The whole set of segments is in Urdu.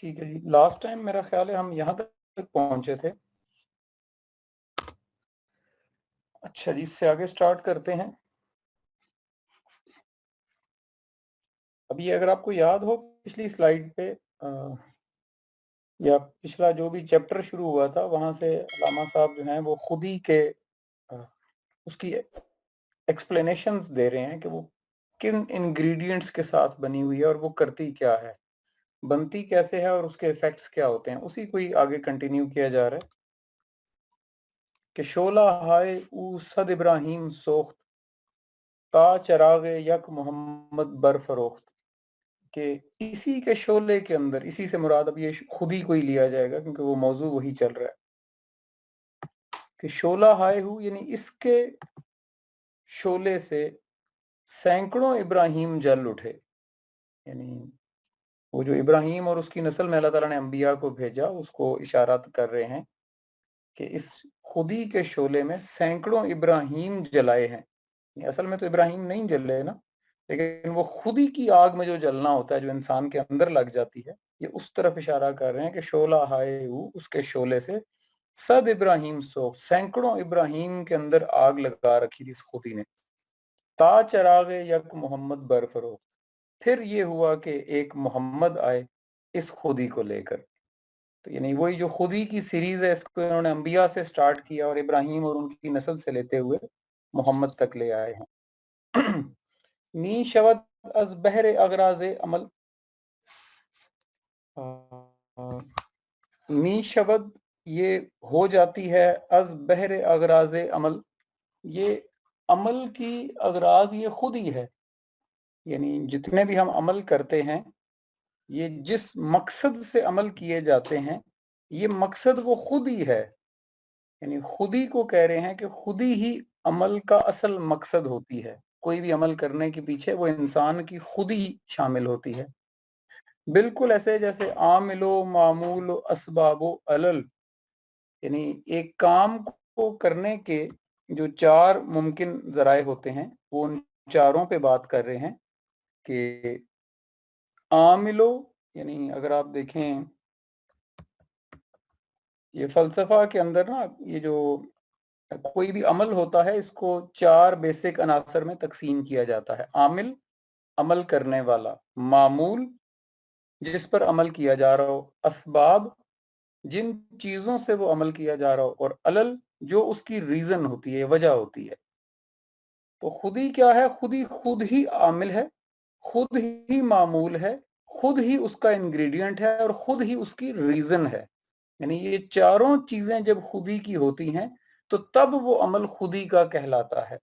ٹھیک ہے جی، لاسٹ ٹائم میرا خیال ہے ہم یہاں تک پہنچے تھے. اچھا جی، اس سے آگے سٹارٹ کرتے ہیں. اب یہ اگر آپ کو یاد ہو پچھلی سلائیڈ پہ یا پچھلا جو بھی چیپٹر شروع ہوا تھا وہاں سے علامہ صاحب جو ہیں وہ خود ہی کے اس کی ایکسپلینیشنز دے رہے ہیں کہ وہ کن انگریڈینٹس کے ساتھ بنی ہوئی ہے اور وہ کرتی کیا ہے، بنتی کیسے ہے اور اس کے ایفیکٹس کیا ہوتے ہیں. اسی کو ہی آگے کنٹینیو کیا جا رہا ہے کہ شعلہ ہائے او صد ابراہیم سوخت تا چراغ یک محمد بر فروخت، کہ اسی کے شعلے کے اندر، اسی سے مراد اب یہ خود ہی کوئی لیا جائے گا کیونکہ وہ موضوع وہی چل رہا ہے کہ شعلہ ہائے ہو، یعنی اس کے شعلے سے سینکڑوں ابراہیم جل اٹھے. یعنی وہ جو ابراہیم اور اس کی نسل میں اللہ تعالیٰ نے انبیاء کو بھیجا، اس کو اشارات کر رہے ہیں کہ اس خودی کے شعلے میں سینکڑوں ابراہیم جلائے ہیں. اصل میں تو ابراہیم نہیں جل رہے نا، لیکن وہ خودی کی آگ میں جو جلنا ہوتا ہے جو انسان کے اندر لگ جاتی ہے، یہ اس طرف اشارہ کر رہے ہیں کہ شعلہ ہائے ہو، اس کے شعلے سے صد ابراہیم سو، سینکڑوں ابراہیم کے اندر آگ لگا رکھی تھی اس خودی نے. تا چراغ یک محمد بر فروخت، پھر یہ ہوا کہ ایک محمد آئے اس خودی کو لے کر. تو یعنی وہی جو خودی کی سیریز ہے، اس کو انہوں نے انبیاء سے سٹارٹ کیا اور ابراہیم اور ان کی نسل سے لیتے ہوئے محمد تک لے آئے ہیں. نی شود از بحر اغراض عمل، نی شود یہ ہو جاتی ہے، از بحر اغراض عمل، یہ عمل کی اغراض یہ خود ہی ہے. یعنی جتنے بھی ہم عمل کرتے ہیں، یہ جس مقصد سے عمل کیے جاتے ہیں، یہ مقصد وہ خود ہی ہے. یعنی خودی کو کہہ رہے ہیں کہ خودی ہی عمل کا اصل مقصد ہوتی ہے. کوئی بھی عمل کرنے کے پیچھے وہ انسان کی خودی شامل ہوتی ہے. بالکل ایسے جیسے عامل و معمول و اسباب و علل، یعنی ایک کام کو کرنے کے جو چار ممکن ذرائع ہوتے ہیں، وہ ان چاروں پہ بات کر رہے ہیں کہ عاملو، یعنی اگر آپ دیکھیں یہ فلسفہ کے اندر نا، یہ جو کوئی بھی عمل ہوتا ہے اس کو چار بیسک عناصر میں تقسیم کیا جاتا ہے. عامل، عمل کرنے والا، معمول، جس پر عمل کیا جا رہا ہو، اسباب، جن چیزوں سے وہ عمل کیا جا رہا ہو، اور علل، جو اس کی ریزن ہوتی ہے، وجہ ہوتی ہے. تو خودی کیا ہے؟ خودی خود ہی عامل ہے، خود ہی معمول ہے، خود ہی اس کا انگریڈینٹ ہے، اور خود ہی اس کی ریزن ہے. یعنی یہ چاروں چیزیں جب خودی کی ہوتی ہیں تو تب وہ عمل خودی کا کہلاتا ہے.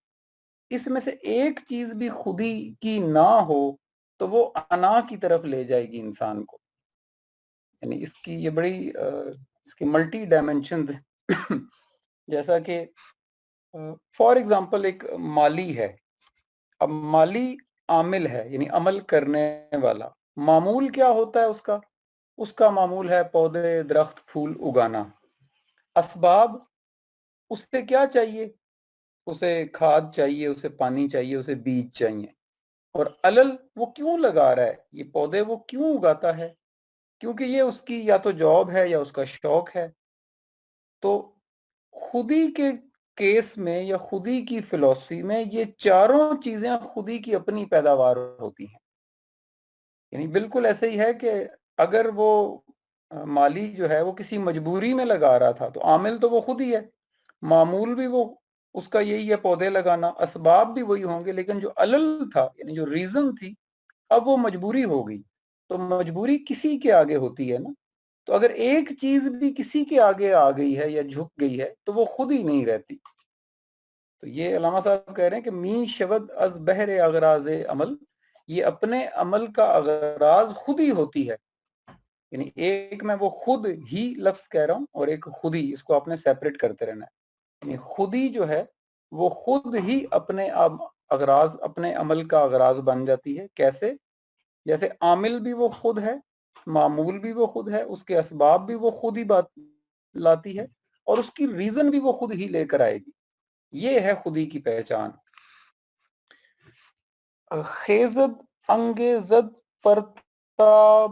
اس میں سے ایک چیز بھی خودی کی نہ ہو تو وہ انا کی طرف لے جائے گی انسان کو. یعنی اس کی یہ بڑی اس کی ملٹی ڈائمینشنز ہیں. جیسا کہ فار ایگزامپل ایک مالی ہے. اب مالی عامل ہے، یعنی عمل کرنے والا. معمول کیا ہوتا ہے اس کا معمول ہے پودے، درخت، پھول اگانا. اسباب، اس سے کیا چاہیے؟ اسے کھاد چاہیے، اسے پانی چاہیے، اسے بیج چاہیے. اور علل، وہ کیوں لگا رہا ہے یہ پودے، وہ کیوں اگاتا ہے؟ کیونکہ یہ اس کی یا تو جاب ہے یا اس کا شوق ہے. تو خودی کے کیس میں یا خودی کی فلسفی میں یہ چاروں چیزیں خودی کی اپنی پیداوار ہوتی ہیں. یعنی بالکل ایسے ہی ہے کہ اگر وہ مالی جو ہے وہ کسی مجبوری میں لگا رہا تھا تو عامل تو وہ خود ہی ہے، معمول بھی وہ اس کا یہی ہے، پودے لگانا. اسباب بھی وہی ہوں گے، لیکن جو علل تھا، یعنی جو ریزن تھی، اب وہ مجبوری ہو گئی. تو مجبوری کسی کے آگے ہوتی ہے نا. تو اگر ایک چیز بھی کسی کے آگے آ گئی ہے یا جھک گئی ہے تو وہ خود ہی نہیں رہتی. تو یہ علامہ صاحب کہہ رہے ہیں کہ می شود از بحر اغراض عمل، یہ اپنے عمل کا اغراض خود ہی ہوتی ہے. یعنی ایک میں وہ خود ہی لفظ کہہ رہا ہوں اور ایک خودی، اس کو آپ نے سیپریٹ کرتے رہنا ہے. یعنی خودی جو ہے وہ خود ہی اپنے اغراض، اپنے عمل کا اغراض بن جاتی ہے. کیسے؟ جیسے عامل بھی وہ خود ہے، معمول بھی وہ خود ہے، اس کے اسباب بھی وہ خود ہی بات لاتی ہے، اور اس کی ریزن بھی وہ خود ہی لے کر آئے گی. یہ ہے خودی کی پہچان. خیزد انگیزد پرتاب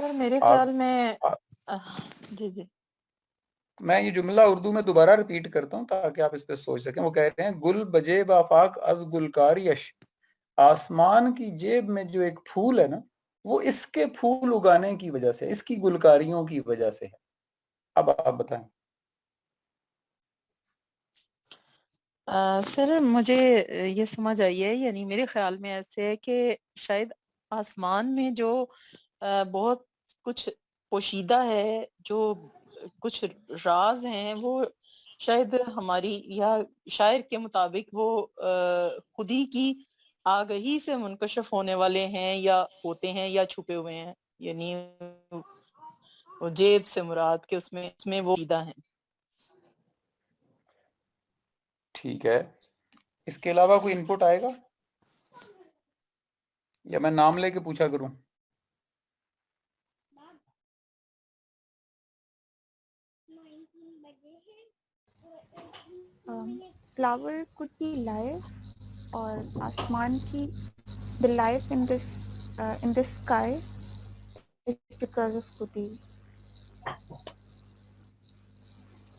سر میرے خیال آس میں آ- جی جی میں یہ جملہ اردو میں دوبارہ ریپیٹ کرتا ہوں تاکہ آپ اس پہ سوچ سکیں. وہ کہتے ہیں گل بجے بافاق از گلکاریش، آسمان کی جیب میں جو ایک پھول ہے نا وہ اس کے پھول اگانے کی وجہ سے، اس کی گلکاریوں کی وجہ سے ہے. اب آپ بتائیں. سر مجھے یہ سمجھ آئی ہے، یعنی میرے خیال میں ایسے ہے کہ شاید آسمان میں جو بہت کچھ پوشیدہ ہے، جو کچھ راز ہیں، وہ شاید ہماری یا شاعر کے مطابق وہ خودی کی آگہی سے منکشف ہونے والے ہیں یا ہوتے ہیں یا چھپے ہوئے ہیں، یعنی وہ جیب سے مراد کہ اس میں وہ پوشیدہ ہیں. ٹھیک ہے، اس کے علاوہ کوئی انپٹ آئے گا یا میں نام لے کے پوچھا کروں؟ flower could be life or asman ki the life in the sky is because of Khudi.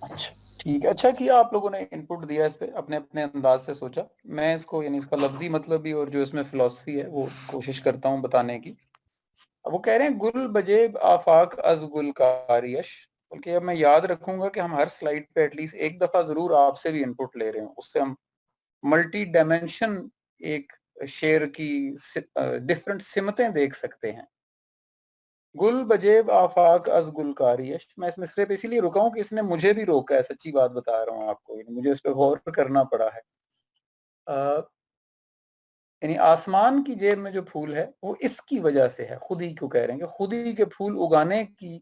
اچھا ٹھیک ہے، اچھا کیا آپ لوگوں نے انپٹ دیا اس پہ، اپنے اپنے انداز سے سوچا. میں اس کو یعنی اس کا لفظی مطلب بھی اور جو اس میں فلسفی ہے وہ کوشش کرتا ہوں بتانے کی. اب وہ کہہ رہے ہیں گل بجیب آفاق از گل کاریش، بلکہ اب میں یاد رکھوں گا کہ ہم ہر سلائیڈ پہ ایٹ لیسٹ ایک دفعہ ضرور آپ سے بھی انپٹ لے رہے ہوں، اس سے ہم ملٹی ڈائمینشن ایک شعر کی ڈفرنٹ سمتیں دیکھ سکتے ہیں. گل بجیب آفاق از گلکاریش، میں اس مصرے پہ اسی لیے رکا ہوں کہ اس نے مجھے بھی روکا ہے، سچی بات بتا رہا ہوں آپ کو، یعنی مجھے اس پہ غور کرنا پڑا ہے. یعنی آسمان کی جیب میں جو پھول ہے وہ اس کی وجہ سے ہے، خودی کو کہہ رہے ہیں کہ خودی کے پھول اگانے کی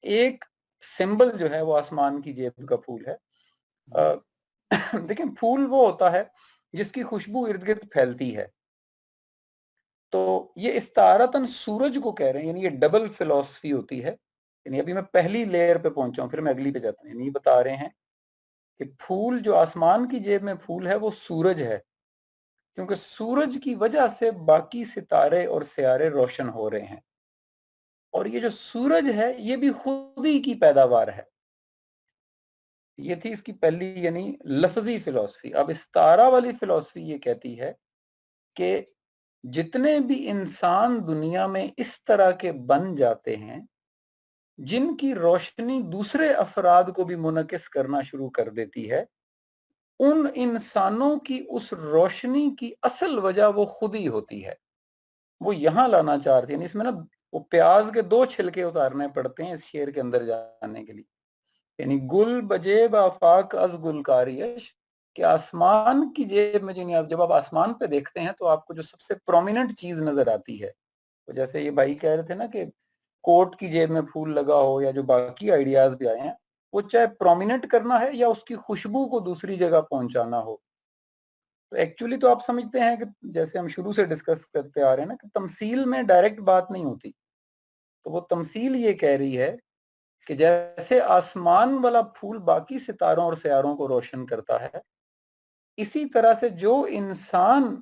ایک سمبل جو ہے وہ آسمان کی جیب کا پھول ہے. دیکھیں پھول وہ ہوتا ہے جس کی خوشبو ارد گرد پھیلتی ہے، تو یہ استعارتاً سورج کو کہہ رہے ہیں، یعنی یہ ڈبل فلسفی ہوتی ہے. یعنی ابھی میں پہلی لیئر پہ پہنچا ہوں پھر میں اگلی پہ جاتا ہوں. یعنی یہ بتا رہے ہیں کہ پھول جو آسمان کی جیب میں پھول ہے وہ سورج ہے، کیونکہ سورج کی وجہ سے باقی ستارے اور سیارے روشن ہو رہے ہیں، اور یہ جو سورج ہے یہ بھی خود ہی کی پیداوار ہے. یہ تھی اس کی پہلی یعنی لفظی فلسفی. اب استعارہ والی فلسفی یہ کہتی ہے کہ جتنے بھی انسان دنیا میں اس طرح کے بن جاتے ہیں جن کی روشنی دوسرے افراد کو بھی منعکس کرنا شروع کر دیتی ہے، ان انسانوں کی اس روشنی کی اصل وجہ وہ خود ہی ہوتی ہے. وہ یہاں لانا چاہتے ہیں، یعنی اس میں نا وہ پیاز کے 2 چھلکے اتارنے پڑتے ہیں اس شعر کے اندر جانے کے لیے. یعنی گل بجیب آفاق از گلکاریش، کہ آسمان کی جیب میں جب آپ آسمان پہ دیکھتے ہیں تو آپ کو جو سب سے پرومیننٹ چیز نظر آتی ہے، تو جیسے یہ بھائی کہہ رہے تھے نا کہ کوٹ کی جیب میں پھول لگا ہو، یا جو باقی آئیڈیاز بھی آئے ہیں، وہ چاہے پرومیننٹ کرنا ہے یا اس کی خوشبو کو دوسری جگہ پہنچانا ہو. تو ایکچولی تو آپ سمجھتے ہیں کہ جیسے ہم شروع سے ڈسکس کرتے آ رہے ہیں نا کہ تمثیل میں ڈائریکٹ بات نہیں ہوتی. تو وہ تمثیل یہ کہہ رہی ہے کہ جیسے آسمان والا پھول باقی ستاروں اور سیاروں کو روشن کرتا ہے، اسی طرح سے جو انسان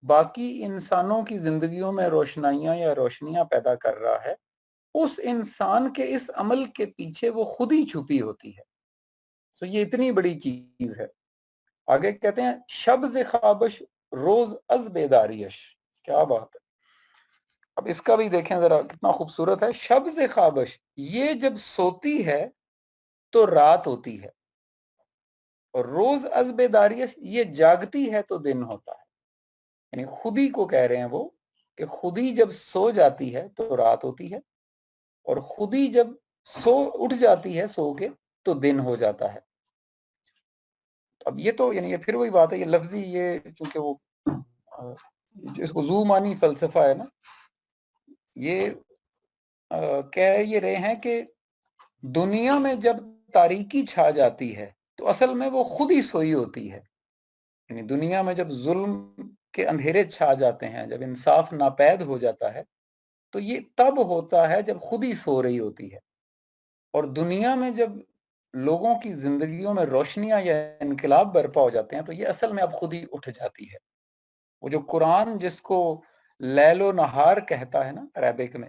باقی انسانوں کی زندگیوں میں روشنائیاں یا روشنیاں پیدا کر رہا ہے، اس انسان کے اس عمل کے پیچھے وہ خود ہی چھپی ہوتی ہے. سو یہ اتنی بڑی چیز ہے. آگے کہتے ہیں شبز خوابش روز از بیداریش. کیا بات ہے. اب اس کا بھی دیکھیں ذرا کتنا خوبصورت ہے. شبز خوابش، یہ جب سوتی ہے تو رات ہوتی ہے، اور روز از بیداریش، یہ جاگتی ہے تو دن ہوتا ہے. یعنی خودی کو کہہ رہے ہیں وہ کہ خودی جب سو جاتی ہے تو رات ہوتی ہے، اور خودی جب اٹھ جاتی ہے سو کے تو دن ہو جاتا ہے. اب یہ تو یعنی یہ پھر وہی بات ہے، یہ لفظی یہ چونکہ وہ اس کو زو مانی فلسفہ ہے نا، یہ کہہ یہ رہے ہیں کہ دنیا میں جب تاریکی چھا جاتی ہے تو اصل میں وہ خود ہی سوئی ہوتی ہے. یعنی دنیا میں جب ظلم کے اندھیرے چھا جاتے ہیں، جب انصاف ناپید ہو جاتا ہے، تو یہ تب ہوتا ہے جب خود ہی سو رہی ہوتی ہے. اور دنیا میں جب لوگوں کی زندگیوں میں روشنیاں یا انقلاب برپا ہو جاتے ہیں تو یہ اصل میں اب خود ہی اٹھ جاتی ہے. وہ جو قرآن جس کو لیل و نہار کہتا ہے نا عربک میں،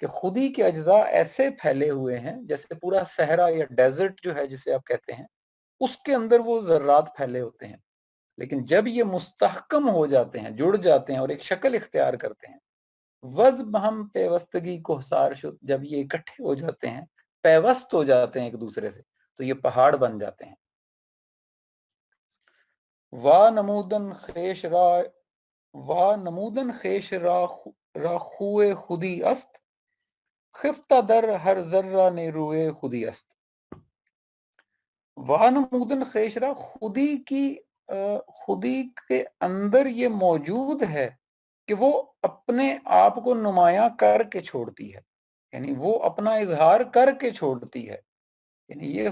کہ خودی کے اجزاء ایسے پھیلے ہوئے ہیں جیسے پورا صحرا یا ڈیزرٹ جو ہے جسے آپ کہتے ہیں اس کے اندر وہ ذرات پھیلے ہوتے ہیں، لیکن جب یہ مستحکم ہو جاتے ہیں، جڑ جاتے ہیں اور ایک شکل اختیار کرتے ہیں، وزب ہم پیوستگی کو حسار شد، جب یہ اکٹھے ہو جاتے ہیں، پیوست ہو جاتے ہیں ایک دوسرے سے، تو یہ پہاڑ بن جاتے ہیں۔ وا نمودن خیش را خوئے خودی است، خفتہ در ہر ذرہ نے روئے خودی است۔ وا نمودن خیش را، خودی کے اندر یہ موجود ہے کہ وہ اپنے آپ کو نمایاں کر کے چھوڑتی ہے، یعنی وہ اپنا اظہار کر کے چھوڑتی ہے، یعنی یہ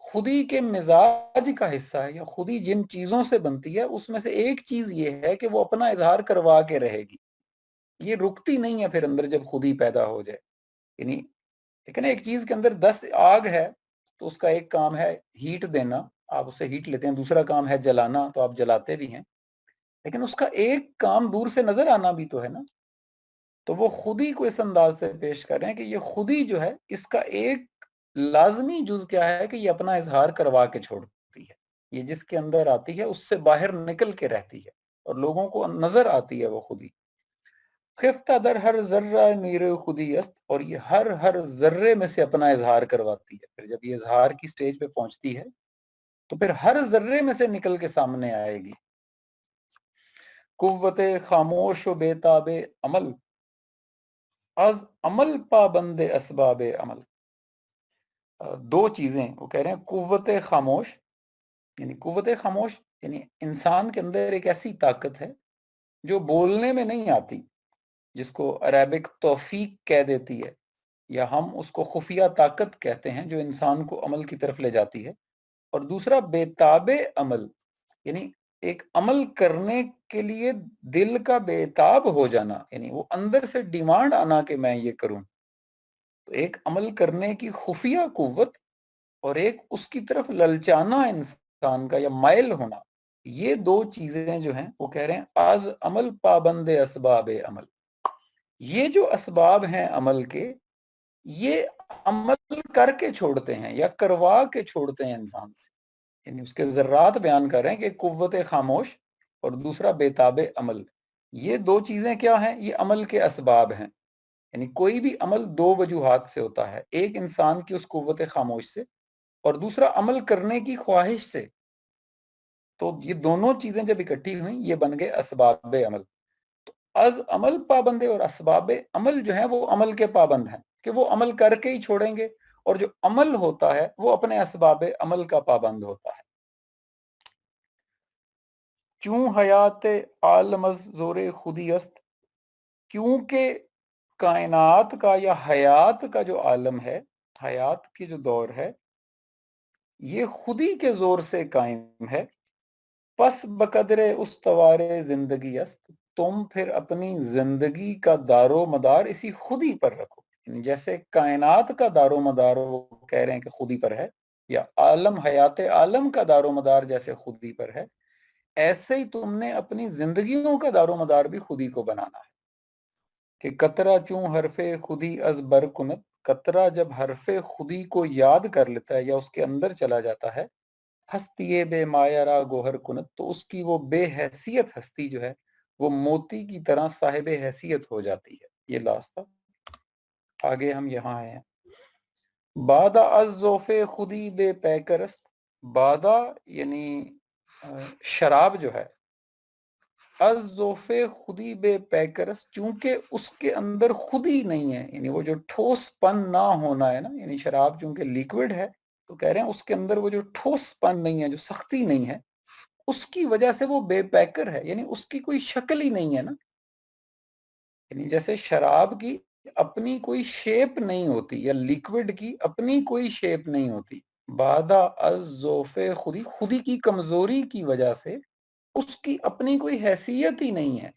خودی کے مزاج کا حصہ ہے، یا خودی جن چیزوں سے بنتی ہے اس میں سے ایک چیز یہ ہے کہ وہ اپنا اظہار کروا کے رہے گی، یہ رکتی نہیں ہے پھر اندر جب خودی پیدا ہو جائے۔ یعنی لیکن ایک چیز کے اندر 10 آگ ہے تو اس کا ایک کام ہے ہیٹ دینا، آپ اسے ہیٹ لیتے ہیں، دوسرا کام ہے جلانا، تو آپ جلاتے بھی ہیں، لیکن اس کا ایک کام دور سے نظر آنا بھی تو ہے نا۔ تو وہ خودی کو اس انداز سے پیش کر رہے ہیں کہ یہ خودی جو ہے اس کا ایک لازمی جز کیا ہے کہ یہ اپنا اظہار کروا کے چھوڑتی ہے، یہ جس کے اندر آتی ہے اس سے باہر نکل کے رہتی ہے اور لوگوں کو نظر آتی ہے وہ خودی۔ خفتہ در ہر ذرہ میرے خودی است، اور یہ ہر ذرے میں سے اپنا اظہار کرواتی ہے، پھر جب یہ اظہار کی سٹیج پہ پہنچتی ہے تو پھر ہر ذرے میں سے نکل کے سامنے آئے گی۔ قوت خاموش و بیتاب عمل، از عمل پابند اسباب عمل۔ دو چیزیں وہ کہہ رہے ہیں، قوت خاموش، یعنی قوت خاموش یعنی انسان کے اندر ایک ایسی طاقت ہے جو بولنے میں نہیں آتی، جس کو عربک توفیق کہہ دیتی ہے، یا ہم اس کو خفیہ طاقت کہتے ہیں جو انسان کو عمل کی طرف لے جاتی ہے۔ اور دوسرا بیتاب عمل، یعنی ایک عمل کرنے کے لیے دل کا بیتاب ہو جانا، یعنی وہ اندر سے ڈیمانڈ آنا کہ میں یہ کروں۔ تو ایک عمل کرنے کی خفیہ قوت اور ایک اس کی طرف للچانا انسان کا یا مائل ہونا، یہ دو چیزیں جو ہیں وہ کہہ رہے ہیں از عمل پابند اسباب عمل، یہ جو اسباب ہیں عمل کے، یہ عمل کر کے چھوڑتے ہیں یا کروا کے چھوڑتے ہیں انسان سے، یعنی اس کے ذرات بیان کر رہے ہیں کہ قوت خاموش اور دوسرا بیتاب عمل، یہ دو چیزیں کیا ہیں؟ یہ عمل کے اسباب ہیں۔ یعنی کوئی بھی عمل دو وجوہات سے ہوتا ہے، ایک انسان کی اس قوت خاموش سے اور دوسرا عمل کرنے کی خواہش سے، تو یہ دونوں چیزیں جب اکٹھی ہوئیں یہ بن گئے اسباب عمل۔ تو از عمل پابندے، اور اسباب عمل جو ہیں وہ عمل کے پابند ہیں کہ وہ عمل کر کے ہی چھوڑیں گے، اور جو عمل ہوتا ہے وہ اپنے اسباب عمل کا پابند ہوتا ہے۔ چوں حیات عالم از زور خودی است، کیونکہ کائنات کا یا حیات کا جو عالم ہے، حیات کی جو دور ہے، یہ خودی کے زور سے قائم ہے۔ پس بقدر استوار زندگی است، تم پھر اپنی زندگی کا دار و مدار اسی خودی پر رکھو، یعنی جیسے کائنات کا دار و مدار وہ کہہ رہے ہیں کہ خودی پر ہے، یا عالم حیات عالم کا دار و مدار جیسے خودی پر ہے، ایسے ہی تم نے اپنی زندگیوں کا دار و مدار بھی خودی کو بنانا ہے۔ کہ قطرہ چوں حرف خودی از بر کنت، قطرہ جب حرف خودی کو یاد کر لیتا ہے یا اس کے اندر چلا جاتا ہے، ہستی بے مایرہ گوہر کنت، تو اس کی وہ بے حیثیت ہستی جو ہے وہ موتی کی طرح صاحب حیثیت ہو جاتی ہے۔ یہ لاسٹ تھا، آگے ہم یہاں آئے ہیں۔ بادہ از ذوف خودی بے پیکرست، بادہ یعنی شراب جو ہے، از ذوف خودی بے پیکرس، چونکہ اس کے اندر خودی نہیں ہے، یعنی وہ جو ٹھوس پن نہ ہونا ہے نا، یعنی شراب چونکہ لیکوڈ ہے تو کہہ رہے ہیں اس کے اندر وہ جو ٹھوس پن نہیں ہے، جو سختی نہیں ہے، اس کی وجہ سے وہ بے پیکر ہے، یعنی اس کی کوئی شکل ہی نہیں ہے نا، یعنی جیسے شراب کی اپنی کوئی شیپ نہیں ہوتی یا لیکوڈ کی اپنی کوئی شیپ نہیں ہوتی۔ بادہ از ذوف خودی، خودی کی کمزوری کی وجہ سے اس کی اپنی کوئی حیثیت ہی نہیں ہے۔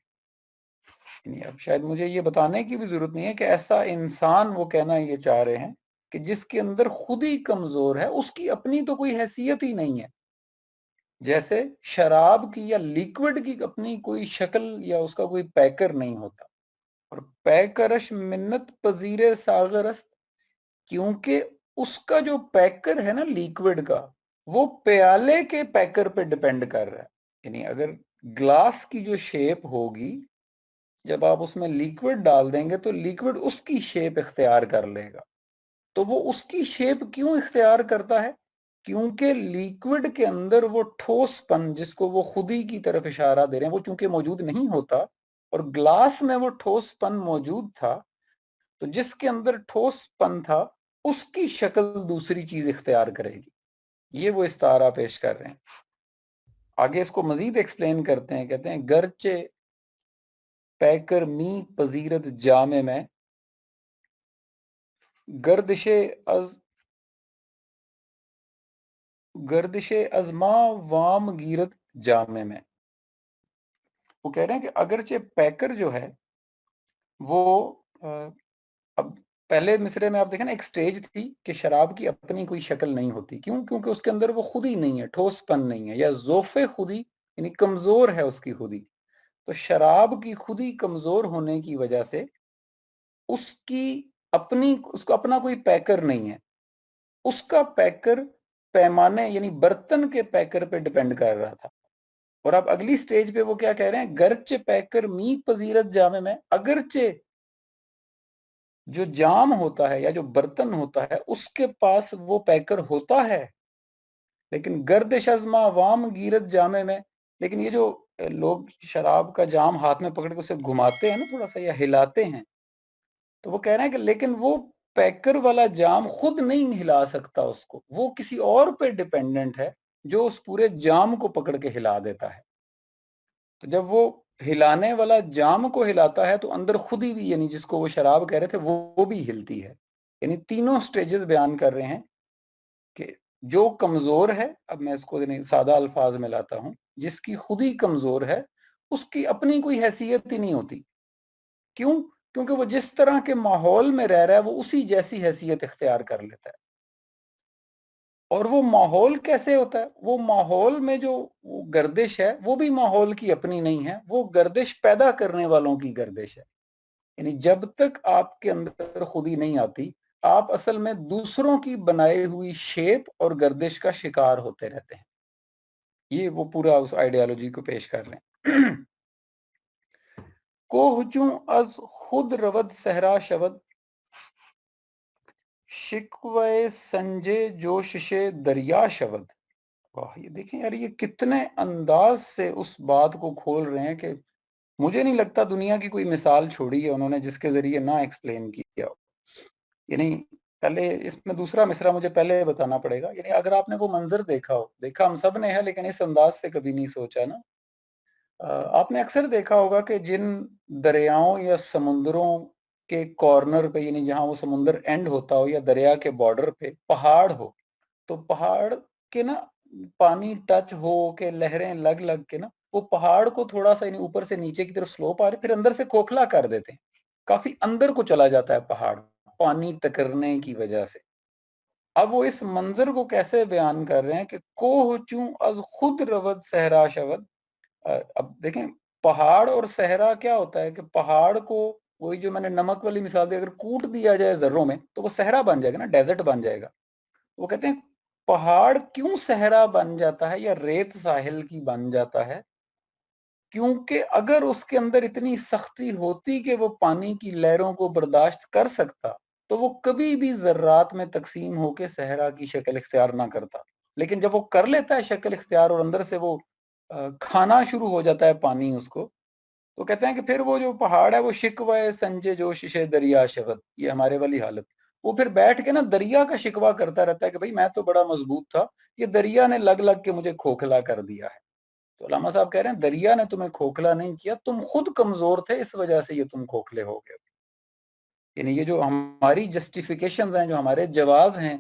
یعنی اب شاید مجھے یہ بتانے کی بھی ضرورت نہیں ہے کہ ایسا انسان وہ کہنا یہ چاہ رہے ہیں کہ جس کے اندر خود ہی کمزور ہے، اس کی اپنی تو کوئی حیثیت ہی نہیں ہے، جیسے شراب کی یا لیکوڈ کی اپنی کوئی شکل یا اس کا کوئی پیکر نہیں ہوتا۔ اور پیکرش منت پذیر ساغرست، کیونکہ اس کا جو پیکر ہے نا لیکوڈ کا، وہ پیالے کے پیکر پہ ڈیپینڈ کر رہا ہے. یعنی اگر گلاس کی جو شیپ ہوگی، جب آپ اس میں لیکوڈ ڈال دیں گے تو لیکوڈ اس کی شیپ اختیار کر لے گا. تو وہ اس کی شیپ کیوں اختیار کرتا ہے؟ کیونکہ لیکوڈ کے اندر وہ ٹھوس پن جس کو وہ خود ہی کی طرف اشارہ دے رہے ہیں، وہ چونکہ موجود نہیں ہوتا، اور گلاس میں وہ ٹھوس پن موجود تھا، تو جس کے اندر ٹھوس پن تھا اس کی شکل دوسری چیز اختیار کرے گی. یہ وہ استعارہ پیش کر رہے ہیں. آگے اس کو مزید ایکسپلین کرتے ہیں، کہتے ہیں گرچہ پیکر می پذیرت جامع میں گردش از ما وام گیرت جامع میں. وہ کہہ رہے ہیں کہ اگرچہ پیکر جو ہے وہ اب پہلے مصرے میں آپ دیکھیں نا ایک سٹیج تھی کہ شراب کی اپنی کوئی شکل نہیں ہوتی. کیوں؟ کیونکہ اس کے اندر وہ خودی نہیں ہے، ٹھوس پن نہیں ہے، یا ذوف خودی یعنی کمزور ہے اس کی خودی. تو شراب کی خودی کمزور ہونے کی وجہ سے اس کو اپنا کوئی پیکر نہیں ہے. اس کا پیکر پیمانے یعنی برتن کے پیکر پہ ڈیپینڈ کر رہا تھا. اور اب اگلی سٹیج پہ وہ کیا کہہ رہے ہیں؟ گرچہ پیکر می پذیرت جامع میں، اگرچہ جو جام ہوتا ہے یا جو برتن ہوتا ہے اس کے پاس وہ پیکر ہوتا ہے، لیکن گردش از ما وام گیرت جامع میں، لیکن یہ جو لوگ شراب کا جام ہاتھ میں پکڑ کے اسے گھماتے ہیں نا تھوڑا سا یا ہلاتے ہیں، تو وہ کہہ رہے ہیں کہ لیکن وہ پیکر والا جام خود نہیں ہلا سکتا اس کو، وہ کسی اور پہ ڈیپینڈنٹ ہے جو اس پورے جام کو پکڑ کے ہلا دیتا ہے. تو جب وہ ہلانے والا جام کو ہلاتا ہے تو اندر خود ہی بھی یعنی جس کو وہ شراب کہہ رہے تھے وہ بھی ہلتی ہے. یعنی تینوں سٹیجز بیان کر رہے ہیں کہ جو کمزور ہے، اب میں اس کو یعنی سادہ الفاظ میں لاتا ہوں، جس کی خود ہی کمزور ہے اس کی اپنی کوئی حیثیت ہی نہیں ہوتی. کیوں؟ کیونکہ وہ جس طرح کے ماحول میں رہ رہا ہے وہ اسی جیسی حیثیت اختیار کر لیتا ہے. اور وہ ماحول کیسے ہوتا ہے؟ وہ ماحول میں جو گردش ہے وہ بھی ماحول کی اپنی نہیں ہے، وہ گردش پیدا کرنے والوں کی گردش ہے. یعنی جب تک آپ کے اندر خودی نہیں آتی، آپ اصل میں دوسروں کی بنائی ہوئی شیپ اور گردش کا شکار ہوتے رہتے ہیں. یہ وہ پورا اس آئیڈیالوجی کو پیش کر رہے ہیں. کو ہچوں از خود رود صحرا شود، شکوے سنجے جوششے دریا شود. واہ، یہ دیکھیں یار، یہ کتنے انداز سے اس بات کو کھول رہے ہیں کہ مجھے نہیں لگتا دنیا کی کوئی مثال چھوڑی ہے انہوں نے جس کے ذریعے نہ ایکسپلین کیا ہو. یعنی پہلے اس میں دوسرا مصرع مجھے پہلے بتانا پڑے گا. یعنی اگر آپ نے وہ منظر دیکھا ہو، دیکھا ہم سب نے ہے لیکن اس انداز سے کبھی نہیں سوچا نا. آپ نے اکثر دیکھا ہوگا کہ جن دریاؤں یا سمندروں کے کارنر پہ، یعنی جہاں وہ سمندر اینڈ ہوتا ہو یا دریا کے بارڈر پہ پہاڑ ہو، تو پہاڑ کے نا پانی ٹچ ہو کے لہریں لگ کے نا وہ پہاڑ کو تھوڑا سا یعنی اوپر سے نیچے کی طرف سلوپ آ رہی، پھر اندر سے کھوکھلا کر دیتے ہیں. کافی اندر کو چلا جاتا ہے پہاڑ پانی ٹکرنے کی وجہ سے. اب وہ اس منظر کو کیسے بیان کر رہے ہیں کہ کوہ چوں از خود رود صحرا شود. اب دیکھیں پہاڑ اور صحرا کیا ہوتا ہے کہ پہاڑ کو وہی جو میں نے نمک والی مثال دی، اگر کوٹ دیا جائے ذروں میں تو وہ صحرا بن جائے گا نا، ڈیزرٹ بن جائے گا. وہ کہتے ہیں پہاڑ کیوں صحرا بن جاتا ہے یا ریت ساحل کی بن جاتا ہے؟ کیونکہ اگر اس کے اندر اتنی سختی ہوتی کہ وہ پانی کی لہروں کو برداشت کر سکتا تو وہ کبھی بھی ذرات میں تقسیم ہو کے صحرا کی شکل اختیار نہ کرتا. لیکن جب وہ کر لیتا ہے شکل اختیار اور اندر سے وہ کھانا شروع ہو جاتا ہے پانی اس کو، تو کہتے ہیں کہ پھر وہ جو پہاڑ ہے وہ شکوے سنجے جو ششے دریا شود، یہ ہمارے والی حالت، وہ پھر بیٹھ کے نا دریا کا شکوہ کرتا رہتا ہے کہ بھئی میں تو بڑا مضبوط تھا، یہ دریا نے لگ کے مجھے کھوکھلا کر دیا ہے. تو علامہ صاحب کہہ رہے ہیں دریا نے تمہیں کھوکھلا نہیں کیا، تم خود کمزور تھے، اس وجہ سے یہ تم کھوکھلے ہو گئے. یعنی یہ جو ہماری جسٹیفیکیشنز ہیں، جو ہمارے جواز ہیں،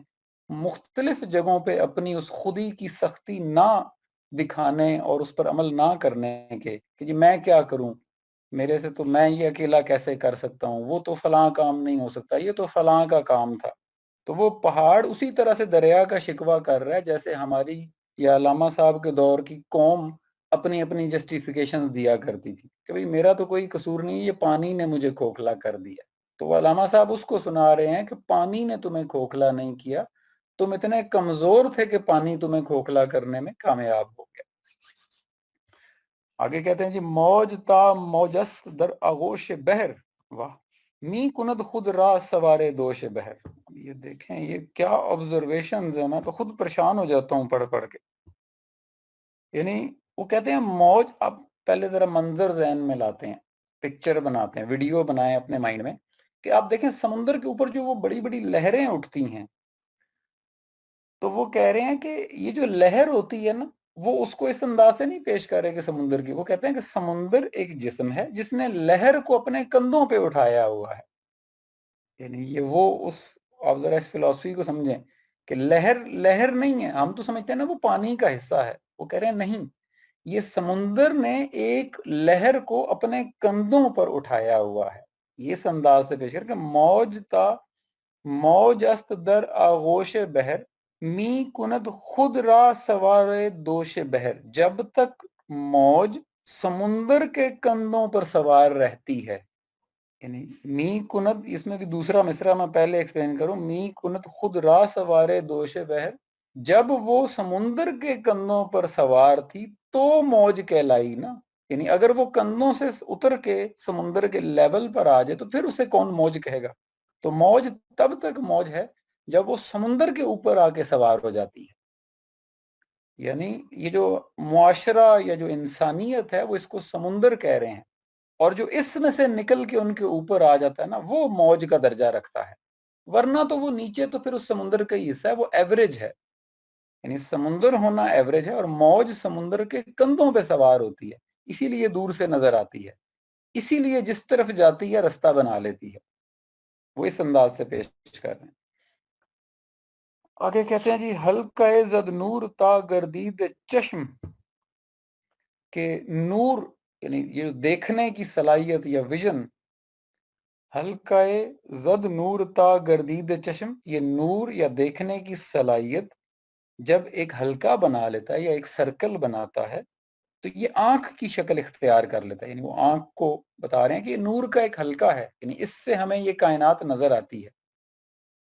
مختلف جگہوں پہ اپنی اس خودی کی سختی نہ دکھانے اور اس پر عمل نہ کرنے کے کہ جی میں کیا کروں، میرے سے تو میں یہ اکیلا کیسے کر سکتا ہوں، وہ تو فلاں کام نہیں ہو سکتا، یہ تو فلاں کا کام تھا. تو وہ پہاڑ اسی طرح سے دریا کا شکوہ کر رہا ہے جیسے ہماری یا علامہ صاحب کے دور کی قوم اپنی اپنی جسٹیفیکیشنز دیا کرتی تھی کہ بھئی میرا تو کوئی قصور نہیں، یہ پانی نے مجھے کھوکھلا کر دیا. تو علامہ صاحب اس کو سنا رہے ہیں کہ پانی نے تمہیں کھوکھلا نہیں کیا، تم اتنے کمزور تھے کہ پانی تمہیں کھوکھلا کرنے میں کامیاب ہو گیا. آگے کہتے ہیں جی موج تا موجست در آغوش بحر، واہ، می کند خود راہ سوارے دوش بحر. یہ دیکھیں یہ کیا آبزرویشنز ہیں، میں تو خود پریشان ہو جاتا ہوں پڑھ پڑھ کے. یعنی وہ کہتے ہیں موج، اب پہلے ذرا منظر ذہن میں لاتے ہیں، پکچر بناتے ہیں، ویڈیو بنائیں اپنے مائنڈ میں کہ آپ دیکھیں سمندر کے اوپر جو وہ بڑی بڑی لہریں اٹھتی ہیں، تو وہ کہہ رہے ہیں کہ یہ جو لہر ہوتی ہے نا، وہ اس کو اس انداز سے نہیں پیش کر رہے کہ سمندر کی، وہ کہتے ہیں کہ سمندر ایک جسم ہے جس نے لہر کو اپنے کندھوں پہ اٹھایا ہوا ہے. یعنی یہ وہ اس، آپ ذرا اس فلسفی کو سمجھیں کہ لہر لہر نہیں ہے، ہم تو سمجھتے ہیں نا وہ پانی کا حصہ ہے، وہ کہہ رہے ہیں نہیں، یہ سمندر نے ایک لہر کو اپنے کندھوں پر اٹھایا ہوا ہے. یہ اس انداز سے پیش کر کہ موج تا موج است در آغوش بحر، می کند خود را سوار دوش بحر. جب تک موج سمندر کے کندھوں پر سوار رہتی ہے، یعنی می کند، اس میں بھی دوسرا مصرع میں پہلے ایکسپلین کروں، می کند خود را سوارے دوش بحر، جب وہ سمندر کے کندھوں پر سوار تھی تو موج کہلائی نا. یعنی اگر وہ کندھوں سے اتر کے سمندر کے لیول پر آ جائے تو پھر اسے کون موج کہے گا؟ تو موج تب تک موج ہے جب وہ سمندر کے اوپر آ کے سوار ہو جاتی ہے. یعنی یہ جو معاشرہ یا جو انسانیت ہے وہ اس کو سمندر کہہ رہے ہیں، اور جو اس میں سے نکل کے ان کے اوپر آ جاتا ہے نا وہ موج کا درجہ رکھتا ہے، ورنہ تو وہ نیچے تو پھر اس سمندر کا ہی حصہ ہے، وہ ایوریج ہے. یعنی سمندر ہونا ایوریج ہے اور موج سمندر کے کندھوں پہ سوار ہوتی ہے، اسی لیے دور سے نظر آتی ہے، اسی لیے جس طرف جاتی ہے رستہ بنا لیتی ہے. وہ اس انداز سے پیش کر رہے ہیں. آگے کہتے ہیں جی حلقہ زد نور تا گردید چشم، کہ نور یعنی یہ دیکھنے کی صلاحیت یا ویژن، حلقہ زد نور تا گردید چشم، یہ نور یا دیکھنے کی صلاحیت جب ایک حلقہ بنا لیتا ہے یا ایک سرکل بناتا ہے تو یہ آنکھ کی شکل اختیار کر لیتا ہے. یعنی وہ آنکھ کو بتا رہے ہیں کہ یہ نور کا ایک حلقہ ہے، یعنی اس سے ہمیں یہ کائنات نظر آتی ہے،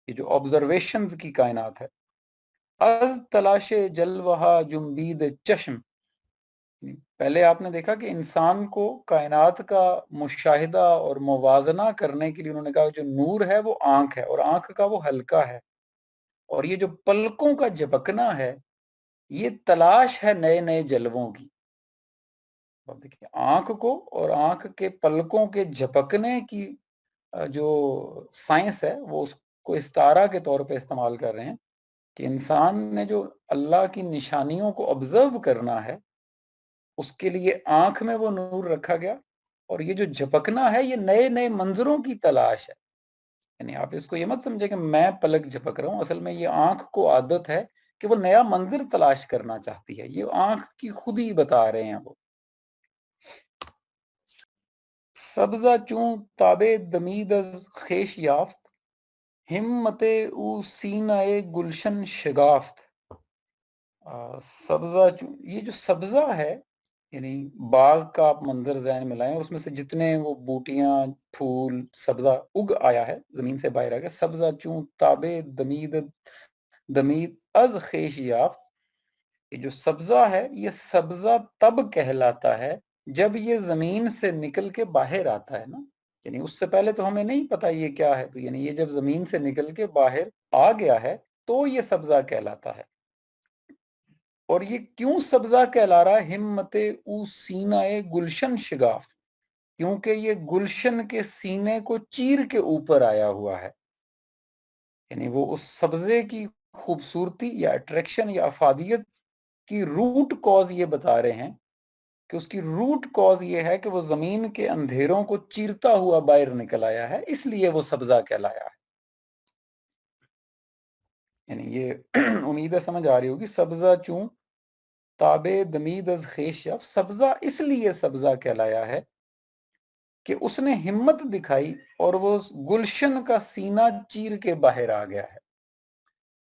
یہ جو آبزرویشنز کی کائنات ہے. از تلاش جلوہ جنبید چشم، پہلے آپ نے دیکھا کہ انسان کو کائنات کا مشاہدہ اور موازنہ کرنے کے لیے انہوں نے کہا جو نور ہے وہ آنکھ ہے، اور آنکھ کا وہ حلقہ ہے، اور یہ جو پلکوں کا جھپکنا ہے یہ تلاش ہے نئے نئے جلووں کی. دیکھیے آنکھ کو اور آنکھ کے پلکوں کے جھپکنے کی جو سائنس ہے وہ اس کو استعارہ کے طور پہ استعمال کر رہے ہیں کہ انسان نے جو اللہ کی نشانیوں کو آبزرو کرنا ہے اس کے لیے آنکھ میں وہ نور رکھا گیا، اور یہ جو جھپکنا ہے یہ نئے نئے منظروں کی تلاش ہے. یعنی آپ اس کو یہ مت سمجھے کہ میں پلک جھپک رہا ہوں، اصل میں یہ آنکھ کو عادت ہے کہ وہ نیا منظر تلاش کرنا چاہتی ہے، یہ آنکھ کی خود ہی بتا رہے ہیں وہ. سبزہ چوں تابے دمید از خیش یافت، ہمت او سینہ گلشن شگافت. سبزہ یہ جو سبزہ ہے یعنی باغ کا آپ منظر ذہن میں لائیں، اور اس میں سے جتنے وہ بوٹیاں پھول سبزہ اگ آیا ہے زمین سے باہر آ گیا، سبزہ چوں تابے دمید از خیش یافت. یہ جو سبزہ ہے یہ سبزہ تب کہلاتا ہے جب یہ زمین سے نکل کے باہر آتا ہے نا، یعنی اس سے پہلے تو ہمیں نہیں پتا یہ کیا ہے، تو یعنی یہ جب زمین سے نکل کے باہر آ گیا ہے تو یہ سبزہ کہلاتا ہے. اور یہ کیوں سبزہ کہلا رہا ہے؟ ہمت او سینہ گلشن شگافت، کیونکہ یہ گلشن کے سینے کو چیر کے اوپر آیا ہوا ہے. یعنی وہ اس سبزے کی خوبصورتی یا اٹریکشن یا افادیت کی روٹ کاز یہ بتا رہے ہیں کہ اس کی روٹ کاز یہ ہے کہ وہ زمین کے اندھیروں کو چیرتا ہوا باہر نکل آیا ہے، اس لیے وہ سبزہ کہلایا ہے. یعنی یہ امید ہے سمجھ آ رہی ہوگی، سبزہ چوں تابے دمید از خیش یافت، سبزہ اس لیے سبزہ کہلایا ہے کہ اس نے ہمت دکھائی اور وہ گلشن کا سینہ چیر کے باہر آ گیا ہے.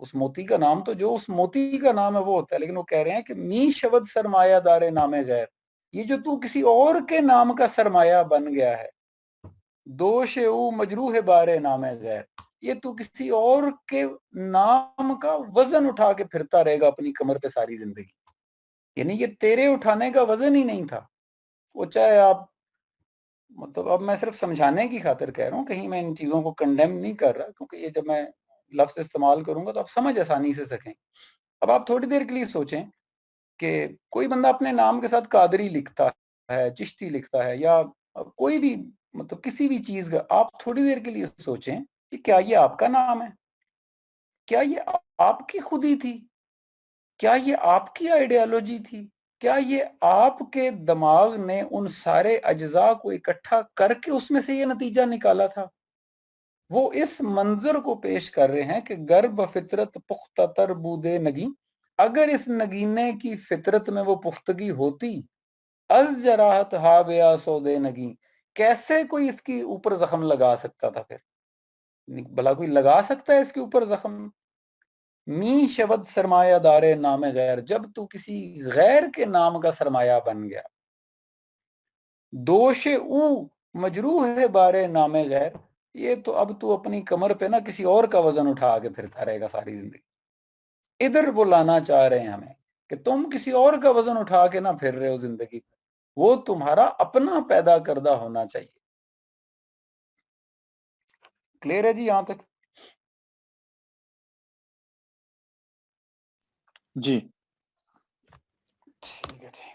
اس موتی کا نام تو جو اس موتی کا نام ہے وہ ہوتا ہے، لیکن وہ کہہ رہے ہیں کہ می شبد سرمایہ دار نام غیر، یہ جو تو کسی اور کے نام کا سرمایہ بن گیا ہے، دوش او مجروح بارے نام غیر، یہ تو کسی اور کے نام کا وزن اٹھا کے پھرتا رہے گا اپنی کمر پہ ساری زندگی، یعنی یہ تیرے اٹھانے کا وزن ہی نہیں تھا، وہ چاہے آپ مطلب، اب میں صرف سمجھانے کی خاطر کہہ رہا ہوں، کہیں میں ان چیزوں کو کنڈیم نہیں کر رہا، کیونکہ یہ جب میں لفظ استعمال کروں گا تو آپ سمجھ آسانی سے سکیں۔ اب آپ تھوڑی دیر کے لیے سوچیں کہ کوئی بندہ اپنے نام کے ساتھ قادری لکھتا ہے، چشتی لکھتا ہے، یا کوئی بھی مطلب کسی بھی چیز کا، آپ تھوڑی دیر کے لیے سوچیں کہ کیا یہ آپ کا نام ہے؟ کیا یہ آپ کی خودی تھی؟ کیا یہ آپ کی آئیڈیالوجی تھی؟ کیا یہ آپ کے دماغ نے ان سارے اجزاء کو اکٹھا کر کے اس میں سے یہ نتیجہ نکالا تھا؟ وہ اس منظر کو پیش کر رہے ہیں کہ گرب فطرت پختہ تر بودے نگی، اگر اس نگینے کی فطرت میں وہ پختگی ہوتی، از جراحت ہا بیا سودے نگی، کیسے کوئی اس کی اوپر زخم لگا سکتا تھا؟ پھر بھلا کوئی لگا سکتا ہے اس کے اوپر زخم؟ می شبد سرمایہ دار نام غیر، جب تو کسی غیر کے نام کا سرمایہ بن گیا، دوش او مجروح ہے بارے نام غیر، یہ تو اب تو اپنی کمر پہ نا کسی اور کا وزن اٹھا کے پھرتا رہے گا ساری زندگی۔ ادھر وہ لانا چاہ رہے ہیں ہمیں کہ تم کسی اور کا وزن اٹھا کے نہ پھر رہے ہو زندگی پہ، وہ تمہارا اپنا پیدا کردہ ہونا چاہیے۔ کلیئر ہے جی یہاں تک؟ جی ٹھیک ہے جی۔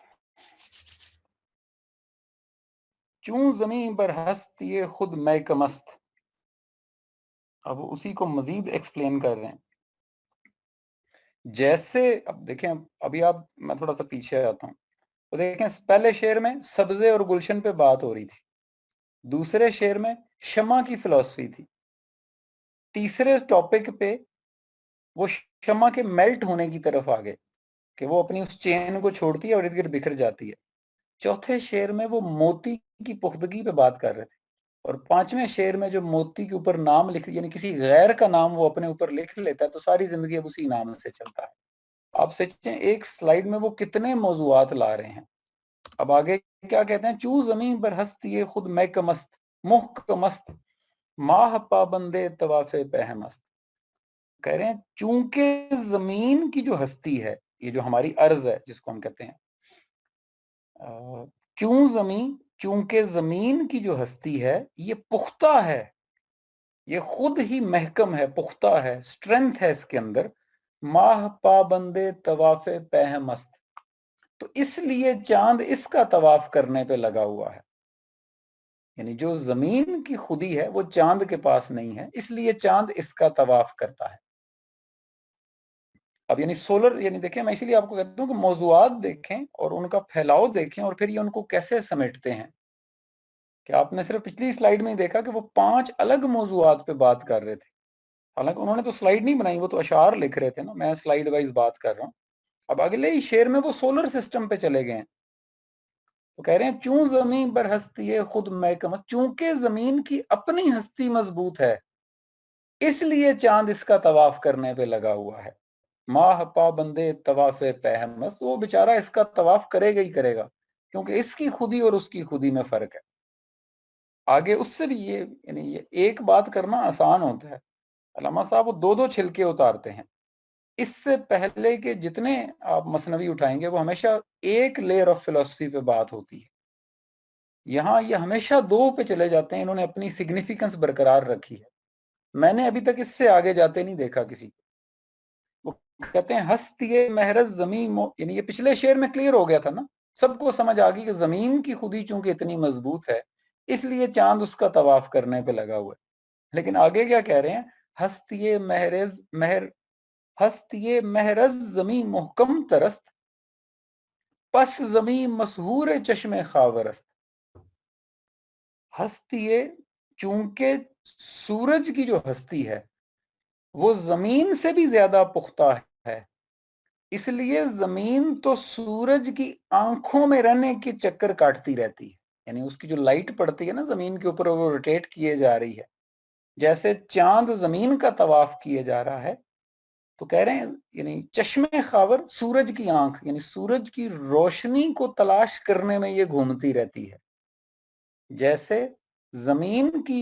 چون زمین پر ہست یہ خود میں کمست، اب اسی کو مزید ایکسپلین کر رہے ہیں۔ جیسے اب دیکھیں، ابھی آپ میں تھوڑا سا پیچھے آتا ہوں تو دیکھیں، پہلے شعر میں سبزے اور گلشن پہ بات ہو رہی تھی، دوسرے شعر میں شمع کی فلسفی تھی، تیسرے ٹاپک پہ وہ شمع کے میلٹ ہونے کی طرف آگے کہ وہ اپنی اس چین کو چھوڑتی ہے اور ارد گرد بکھر جاتی ہے، چوتھے شعر میں وہ موتی کی پختگی پہ بات کر رہے تھے، اور پانچویں شعر میں جو موتی کے اوپر نام لکھ، یعنی کسی غیر کا نام وہ اپنے اوپر لکھ لیتا ہے تو ساری زندگی اب اسی نام سے چلتا ہے۔ آپ سوچیں ایک سلائیڈ میں وہ کتنے موضوعات لا رہے ہیں۔ اب آگے کیا کہتے ہیں؟ چو زمین پر ہستی ہے خود میں کمست، مح کمست، ماہ پابندے طواف پہ مست، کہہ رہے ہیں چونکہ زمین کی جو ہستی ہے، یہ جو ہماری ارض ہے جس کو ہم کہتے ہیں، چونکہ زمین کی جو ہستی ہے یہ پختہ ہے، یہ خود ہی محکم ہے، پختہ ہے، اسٹرینتھ ہے اس کے اندر، ماہ پابندے طواف پہ مست، تو اس لیے چاند اس کا طواف کرنے پہ لگا ہوا ہے، یعنی جو زمین کی خودی ہے وہ چاند کے پاس نہیں ہے، اس لیے چاند اس کا طواف کرتا ہے۔ اب یعنی سولر، یعنی دیکھیں میں اسی لیے آپ کو کہتا ہوں کہ موضوعات دیکھیں اور ان کا پھیلاؤ دیکھیں اور پھر یہ ان کو کیسے سمیٹتے ہیں، کہ آپ نے صرف پچھلی سلائیڈ میں ہی دیکھا کہ وہ 5 الگ موضوعات پہ بات کر رہے تھے، حالانکہ انہوں نے تو سلائیڈ نہیں بنائی، وہ تو اشعار لکھ رہے تھے نا، میں سلائیڈ وائز بات کر رہا ہوں۔ اب اگلے ہی شعر میں وہ سولر سسٹم پہ چلے گئے ہیں، تو کہہ رہے ہیں چون زمین پر ہستی ہے خود میں کمست، چونکہ زمین کی اپنی ہستی مضبوط ہے اس لیے چاند اس کا طواف کرنے پہ لگا ہوا ہے، ماہ پابندے طواف پہ مست، وہ بیچارہ اس کا طواف کرے گا ہی کرے گا، کیونکہ اس کی خودی اور اس کی خودی میں فرق ہے۔ آگے اس سے بھی یعنی یہ ایک بات کرنا آسان ہوتا ہے، علامہ صاحب وہ 2 چھلکے اتارتے ہیں، اس سے پہلے کے جتنے آپ مثنوی اٹھائیں گے وہ ہمیشہ ایک لیئر آف فلسفی پہ بات ہوتی ہے، یہاں یہ ہمیشہ 2 پہ چلے جاتے ہیں، انہوں نے اپنی سگنیفیکنس برقرار رکھی ہے، میں نے ابھی تک اس سے آگے جاتے نہیں دیکھا کسی کو۔ وہ کہتے ہیں ہستی محرز زمین یعنی یہ پچھلے شعر میں کلیئر ہو گیا تھا نا، سب کو سمجھ آ گئی کہ زمین کی خودی چونکہ اتنی مضبوط ہے اس لیے چاند اس کا طواف کرنے پہ لگا ہوا ہے، لیکن آگے کیا کہہ رہے ہیں؟ ہستی محرز زمین محکم ترست، پس زمین مسحور چشم خاورست، ہستی چونکہ سورج کی جو ہستی ہے وہ زمین سے بھی زیادہ پختہ ہے، اس لیے زمین تو سورج کی آنکھوں میں رہنے کے چکر کاٹتی رہتی ہے، یعنی اس کی جو لائٹ پڑتی ہے نا زمین کے اوپر وہ روٹیٹ کیے جا رہی ہے، جیسے چاند زمین کا طواف کیے جا رہا ہے تو کہہ رہے ہیں یعنی چشمے خاور سورج کی آنکھ، یعنی سورج کی روشنی کو تلاش کرنے میں یہ گھومتی رہتی ہے. جیسے زمین کی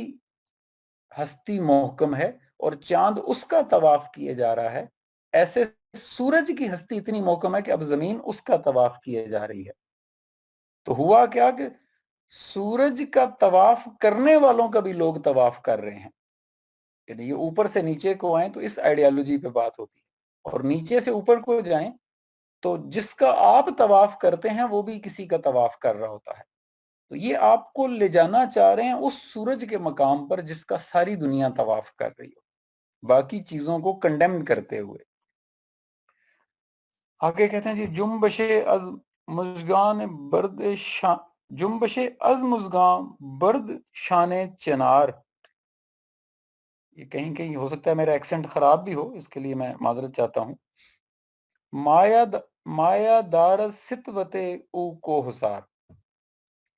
ہستی محکم ہے اور چاند اس کا طواف کیے جا رہا ہے، ایسے سورج کی ہستی اتنی محکم ہے کہ اب زمین اس کا طواف کیے جا رہی ہے. تو ہوا کیا کہ سورج کا طواف کرنے والوں کا بھی لوگ طواف کر رہے ہیں. یعنی یہ اوپر سے نیچے کو آئیں تو اس آئیڈیالوجی پہ بات ہوتی ہے، اور نیچے سے اوپر کو جائیں تو جس کا آپ طواف کرتے ہیں وہ بھی کسی کا طواف کر رہا ہوتا ہے. تو یہ آپ کو لے جانا چاہ رہے ہیں اس سورج کے مقام پر جس کا ساری دنیا طواف کر رہی ہو، باقی چیزوں کو کنڈیم کرتے ہوئے. آگے کہتے ہیں جی جنبش از مژگان برد شان، جنبش از مژگان برد شان چنار. یہ کہیں کہیں ہو سکتا ہے میرا ایکسنٹ خراب بھی ہو، اس کے لیے میں معذرت چاہتا ہوں. مایا دار ستوت او کو حسار.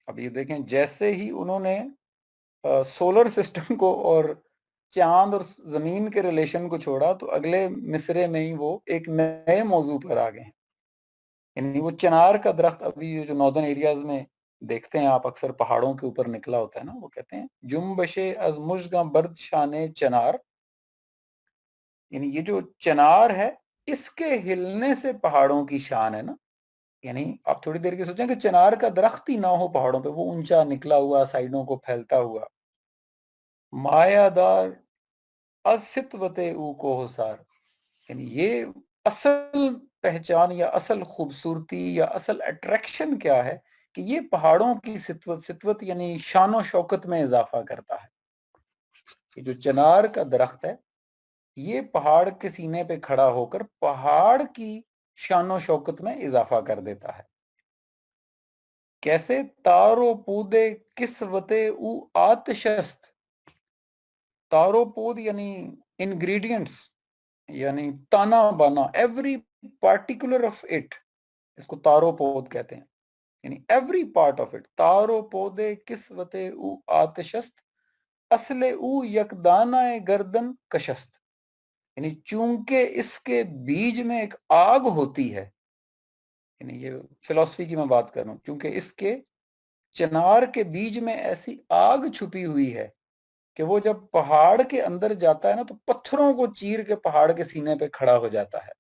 اب یہ دیکھیں جیسے ہی انہوں نے سولر سسٹم کو اور چاند اور زمین کے ریلیشن کو چھوڑا تو اگلے مصرے میں ہی وہ ایک نئے موضوع پر آ گئے ہیں. یعنی وہ چنار کا درخت ابھی جو ناردرن ایریاز میں دیکھتے ہیں آپ، اکثر پہاڑوں کے اوپر نکلا ہوتا ہے نا، وہ کہتے ہیں جنبش از مژگاں برد شان چنار. یعنی یہ جو چنار ہے اس کے ہلنے سے پہاڑوں کی شان ہے نا. یعنی آپ تھوڑی دیر کی سوچیں کہ چنار کا درخت ہی نہ ہو پہاڑوں پہ، وہ اونچا نکلا ہوا سائڈوں کو پھیلتا ہوا. مایا دار اصطوت او کو حسار. یعنی یہ اصل پہچان یا اصل خوبصورتی یا اصل اٹریکشن کیا ہے کہ یہ پہاڑوں کی ستوت یعنی شان و شوکت میں اضافہ کرتا ہے. کہ جو چنار کا درخت ہے یہ پہاڑ کے سینے پہ کھڑا ہو کر پہاڑ کی شان و شوکت میں اضافہ کر دیتا ہے. کیسے؟ تارو پودے کسوت او آتشست. تارو پود یعنی انگریڈینٹس، یعنی تانا بانا، ایوری پارٹیکولر آف اٹ، اس کو تارو پود کہتے ہیں. یعنی ایوری پارٹ آف اٹ. تارو پودے کسوت او آتشست اصل او یکدانہ گردن کشست. یعنی چونکہ اس کے بیج میں ایک آگ ہوتی ہے، یعنی یہ فلسفی کی میں بات کر رہا ہوں، چونکہ اس کے چنار کے بیج میں ایسی آگ چھپی ہوئی ہے کہ وہ جب پہاڑ کے اندر جاتا ہے نا تو پتھروں کو چیر کے پہاڑ کے سینے پہ کھڑا ہو جاتا ہے.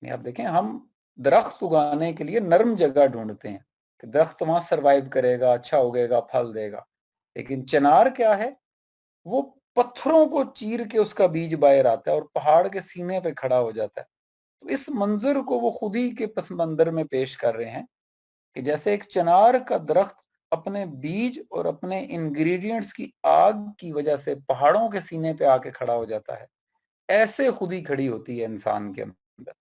یعنی آپ دیکھیں ہم درخت اگانے کے لیے نرم جگہ ڈھونڈتے ہیں کہ درخت وہاں سروائیو کرے گا، اچھا اگے گا، پھل دے گا. لیکن چنار کیا ہے؟ وہ پتھروں کو چیر کے اس کا بیج باہر آتا ہے اور پہاڑ کے سینے پہ کھڑا ہو جاتا ہے. تو اس منظر کو وہ خود ہی کے پس منظر میں پیش کر رہے ہیں کہ جیسے ایک چنار کا درخت اپنے بیج اور اپنے انگریڈینٹس کی آگ کی وجہ سے پہاڑوں کے سینے پہ آ کے کھڑا ہو جاتا ہے، ایسے خود ہی کھڑی ہوتی ہے انسان کے اندر.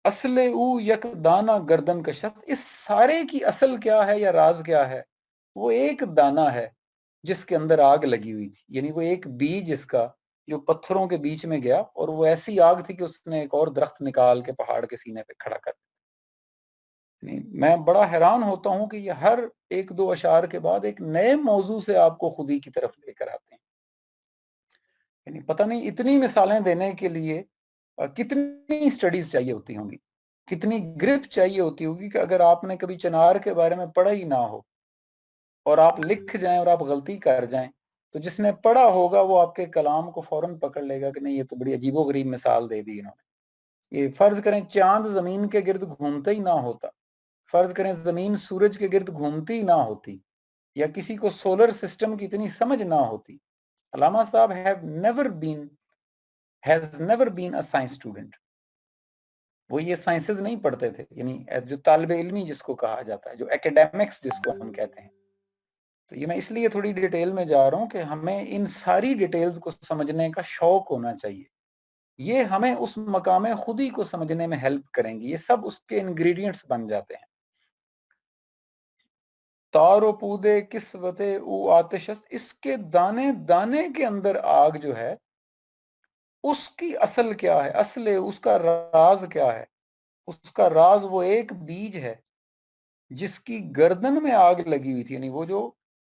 اصل او یک دانہ گردن کشست. اس سارے کی اصل کیا ہے یا راز کیا ہے؟ وہ ایک دانہ ہے جس کے اندر آگ لگی ہوئی تھی. یعنی وہ ایک بیج اس کا جو پتھروں کے بیچ میں گیا اور وہ ایسی آگ تھی کہ اس نے ایک اور درخت نکال کے پہاڑ کے سینے پہ کھڑا کر دیا. میں بڑا حیران ہوتا ہوں کہ یہ ہر ایک دو اشعار کے بعد ایک نئے موضوع سے آپ کو خودی کی طرف لے کر آتے ہیں. یعنی پتہ نہیں اتنی مثالیں دینے کے لیے کتنی سٹڈیز چاہیے ہوتی ہوں گی، کتنی گرپ چاہیے ہوتی ہوگی کہ اگر آپ نے کبھی چنار کے بارے میں پڑھا ہی نہ ہو اور آپ لکھ جائیں اور آپ غلطی کر جائیں تو جس نے پڑھا ہوگا وہ آپ کے کلام کو فوراً پکڑ لے گا کہ نہیں یہ تو بڑی عجیب و غریب مثال دے دی انہوں نے. یہ فرض کریں چاند زمین کے گرد گھومتا ہی نہ ہوتا، فرض کریں زمین سورج کے گرد گھومتی ہی نہ ہوتی، یا کسی کو سولر سسٹم کی اتنی سمجھ نہ ہوتی. علامہ صاحب has never been a science student. وہ یہ سائنسز نہیں پڑھتے تھے، یعنی جو طالب علمی جس کو کہا جاتا ہے، جو ایکیڈیمکس جس کو ہم کہتے ہیں. تو یہ میں اس لیے تھوڑی ڈیٹیل میں جا رہا ہوں کہ ہمیں ان ساری ڈیٹیلز کو سمجھنے کا شوق ہونا چاہیے. یہ ہمیں اس مقام خودی کو سمجھنے میں ہیلپ کریں گی. یہ سب اس کے انگریڈینٹس بن جاتے ہیں. تارو پودے کسوت او آتشست. اس کے دانے دانے کے اندر آگ جو ہے اس کی اصل کیا ہے؟ اصل اس کا راز کیا ہے؟ اس کا راز وہ ایک بیج ہے جس کی گردن میں آگ لگی ہوئی تھی. یعنی وہ جو